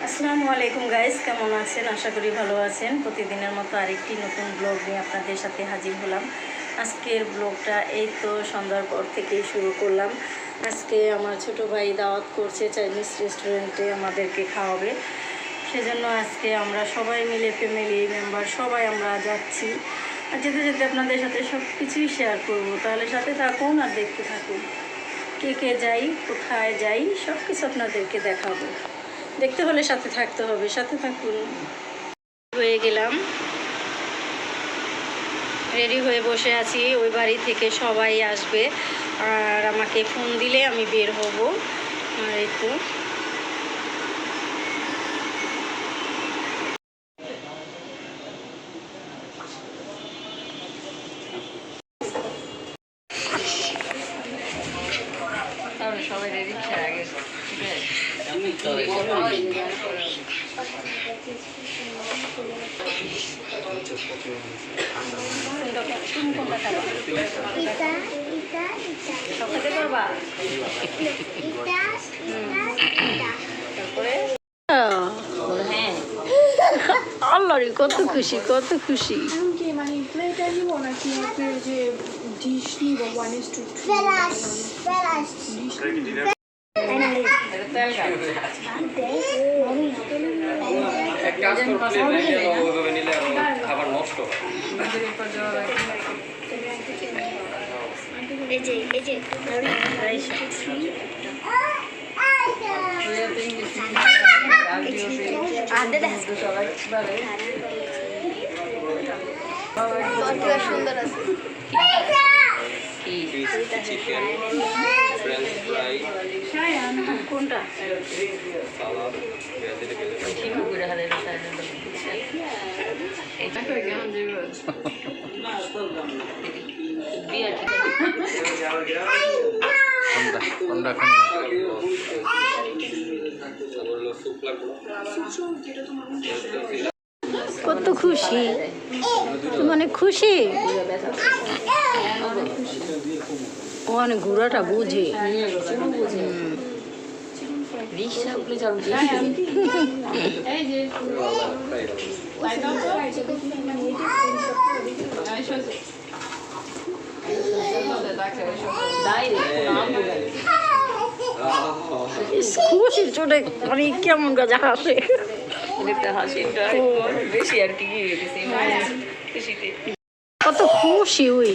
আসসালামু আলাইকুম গাইস, কেমন আছেন? আশা করি ভালো আছেন। প্রতিদিনের মতো আরেকটি নতুন ব্লগ নিয়ে আপনাদের সাথে হাজির হলাম। আজকের ব্লগটা এই তো সন্ধ্যার পর থেকেই শুরু করলাম। আজকে আমার ছোট ভাই দাওয়াত করছে, চাইনিজ রেস্টুরেন্টে আমাদেরকে খাওয়াবে। সেজন্য আজকে আমরা সবাই মিলে, ফ্যামিলি মেম্বার সবাই আমরা যাচ্ছি। আর যেতে যেতে আপনাদের সাথে সব কিছুই শেয়ার করব। তাহলে সাথে থাকুন আর দেখতে থাকুন। কে কে যাই, কোথায় যাই, সব কিছু আপনাদেরকে দেখাবো। দেখতে হলে সাথে থাকতে হবে, সাথে থাকুন। হয়ে গেলাম, রেডি হয়ে বসে আছি। ওই বাড়ি থেকে সবাই আসবে আর আমাকে ফোন দিলে আমি বের হব। আর এই তো সবাই রেডি আগে আল্লাহরে কত খুশি, কত খুশি। মানে প্লেটটা নিব নাকি যে ডিশ নিব 1:2 খাবার নষ্ট সুন্দর আছে। চিকেন ফ্রেঞ্চ ফ্রাই কোনটা? সালাদ কত খুশি, মানে খুশি। অনেক ঘোরাটা বুঝে খুশির চোটে মানে কেমন গাজা হাসে, বেশি আর কি খুশিতে কত খুশি ওই।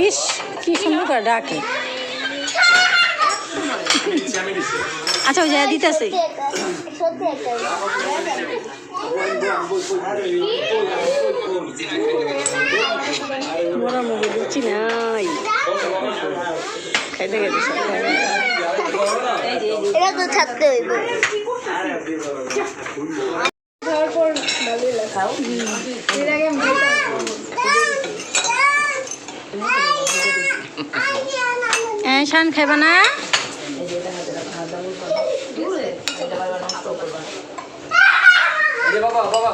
ইস কি সুন্দর করে ডাকে। আচ্ছা ওই যা দিতেছে মোরা মুখে দিচ্ছি নাই, খাইতে গেছে এটা তো থাকতে হইব। তারপর খাও এর আগে শান খাইবা না? বাবা বাবা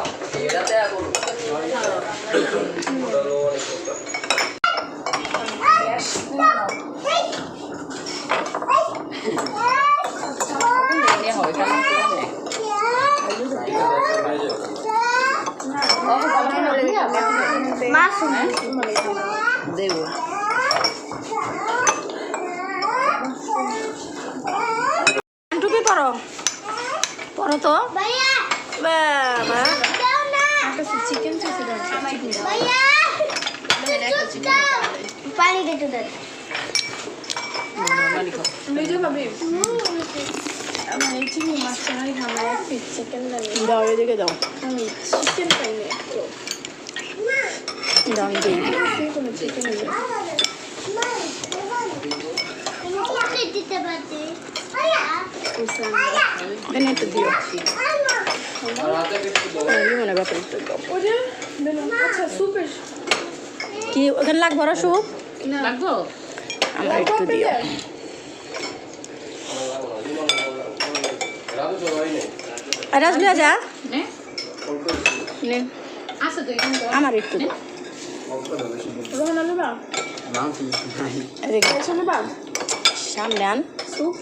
দেব টুপি পরো, পরো তো বাবা। চিকেন পানি কেটে দেন। আমি চিংড়ি মাছ চাই, আমার এক পিস চিকেন দাও, এদিকে দাও, আমি চিকেন পাই না দাও দিই। কোনো চিকেন এনে তো দিও মনে ব্যাপার। আচ্ছা সুপের কি ওখানে লাগবো? ওরা সুপ লাগবো আমার একটু দিও। রাজগুলা যা নে নে আছে তো এখানে তো আমার একটু দে। রোহনা নেবা এদিকে পয়সা নেবা সামনে আন স্যুপ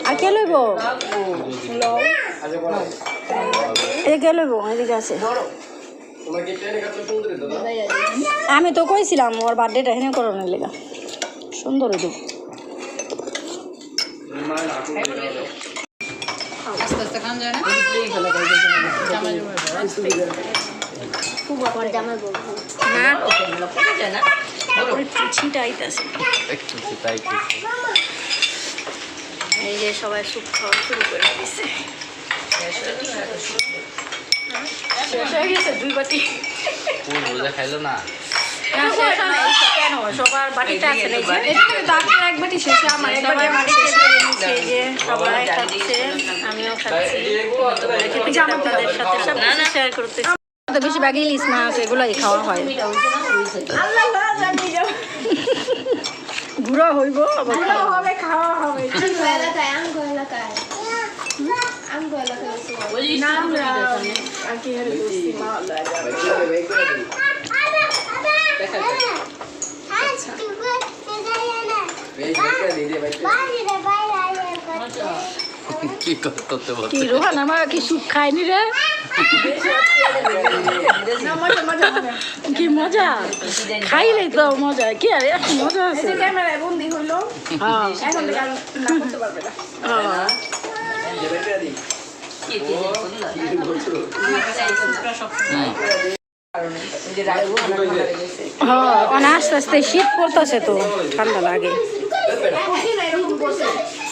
আর কে লইব লও এদিকে লইব এদিকে আছে আমি তো কইছিলাম ওর বার্থডেটা এখানে করানোর লেগা সুন্দর হইব আস্তে আস্তে খান যায় না জামা না পড়ে যায় না একটু ছিটা আইতাছে এই যে সবাই স্যুপ খাওয়া শুরু করে দিছে শেষ হয়ে গেছে 2 বাটি খাইলো না না শেষ হয় নাই, কেন সবার বাটিটা আছে না এই যে আপনার এক বাটি শেষে আমার এক সবাই বাটি বাটিতে ধরে নিচ্ছে এই যে সবাই খাচ্ছে আমিও খাচ্ছি খেতে খেতে আপনাদের সাথে সব কিছু শেয়ার করতেছি তো বেশিরভাগ ইলিশ মাছ এগুলোই খাওয়া হয় আল্লাহ জানি যাও ঘুরা হইব আবার খাওয়া হবে। হবে খাওয়া হবে না আমরা আর কি হারে করছি মা আল্লাহ কি করতে বলতে কি রোহান আমার কি স্যুপ খায়নি রে না মজা মজা মজা কি মজা খাইলেই তো মজা কি আর এত মজা আছে এই ক্যামেরায় বন্দি হলো হ্যাঁ এখন থেকে আর না করতে পারবে না হ্যাঁ হ্যাঁ অনেক আস্তে আস্তে শীত পড়তেছে তো ঠান্ডা লাগে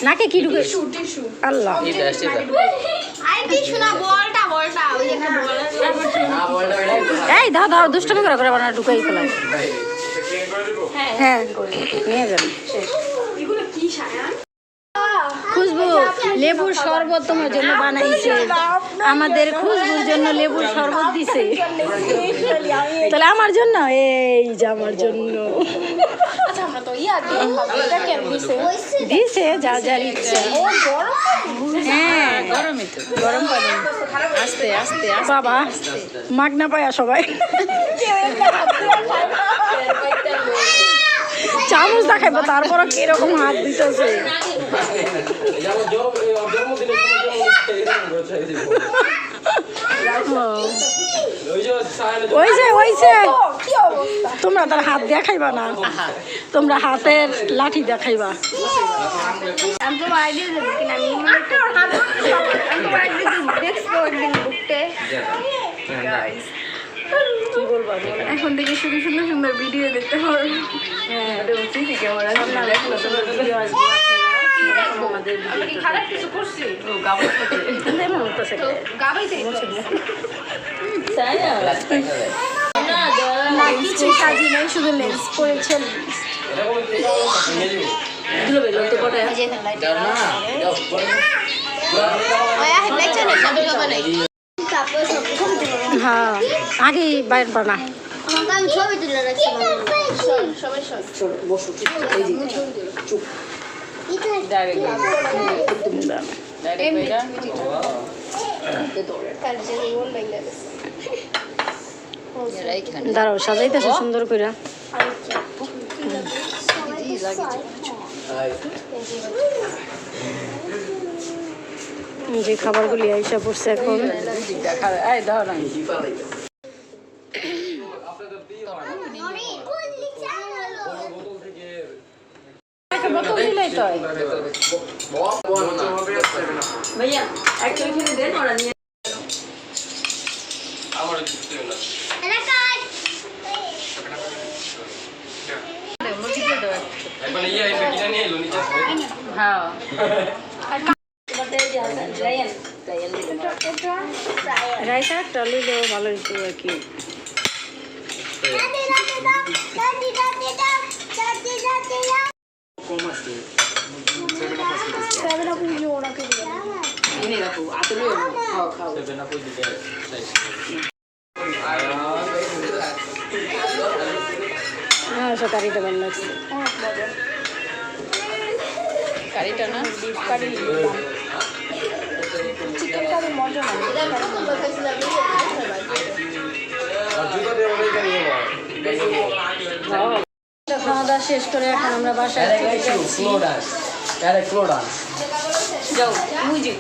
নাকে কি ঢুকে টিস্যু আল্লাহ এই দাও দুষ্টমি করে বানা ঢুকাই ফেলাই হ্যাঁ নিয়ে যাবি এগুলো কি সায়ান খুশবু লেবুর শরবত তোমার জন্য বানাইছে আমাদের খুশবুর জন্য লেবুর শরবত দিছে তাহলে আমার জন্য এই যে আমার জন্য আচ্ছা আমরা তো ইয়া দিয়ে খাবো এটা কেন দিছে দিছে যা যার ইচ্ছা হ্যাঁ গরমই তো গরম পানি আস্তে আস্তে বাবা মাগনা পায়া সবাই চামচ দেখাইবো তারপর কিরকম হাত দিতেছে ওইছে তোমরা তার হাত দেখাইবা না তোমরা হাতের লাঠি দেখাইবা আমি তো আইডিয়া দেব কিনা আমি আমি তো আইডিয়া দেব দেখছো একদিন বুকতে কি বলবা এখন থেকে সুন্দর সুন্দর সুন্দর ভিডিও দেখতে পারো হ্যাঁ সামনে দেখলো তোমার ভিডিও আসবে আপনারা আমাদের ভিডিও খারাপ কিছু করছি দেমন হইতাছে গাবাইতে তাই না না কিছু কাজই নেই শুধু লেন্স পড়েছেন এগুলো বের করতে পারে হ্যাঁ আগে বাইর বানা আমি ছবি তুলে রাখছি সবাই সব বসো এই যে চুপ ডাইরেক্ট ডাইরেক্ট কার জন্য মন বাইলা দাঁড়াও সাজাইতেছে সুন্দর করে যে খাবারগুলি আইসা পড়ছে এখন দেখা এই দাও না বোতল দিলেই তো হয়। ভাইয়া একটা এখানে দেন ওরা নিয়ে আমার একবার ইয়ে আইবে কিনা নিয়ে এলো নিচে হ্যাঁ রাইসা একটা লিলেও ভালো হইতো আর কি এনে রাখো আতলে খাও খাও সেভেন আপ দিতে হ্যাঁ সকারিটা ভালো লাগছে কারিটা না বিফ কারি চিকেন কারি মজা না খাওয়া দাওয়া শেষ করে এখন আমরা বাসায় চলে যাচ্ছি যাও মুজি